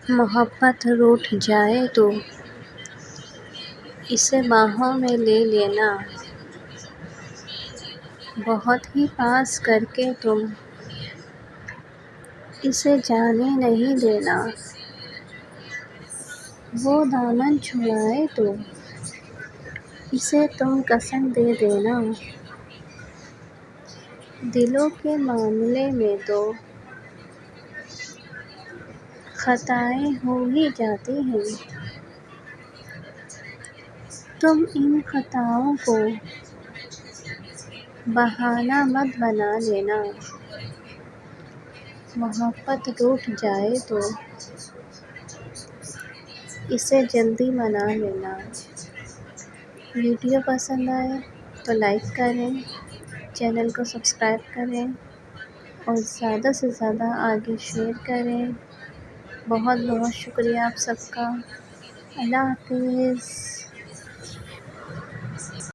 محبت روٹھ جائے تو اسے باہوں میں لے لینا، بہت ہی پاس کر کے تم اسے جانے نہیں دینا۔ وہ دامن چھڑائے تو اسے تم قسم دے دینا۔ دلوں کے معاملے میں تو خطائیں ہو ہی جاتی ہیں، تم ان خطاؤں کو بہانہ مت بنا لینا۔ محبت روٹھ جائے تو اسے جلدی منا لینا۔ ویڈیو پسند آئے تو لائک کریں، چینل کو سبسکرائب کریں اور زیادہ سے زیادہ آگے شیئر کریں۔ بہت بہت شکریہ آپ سب کا۔ اللہ حافظ۔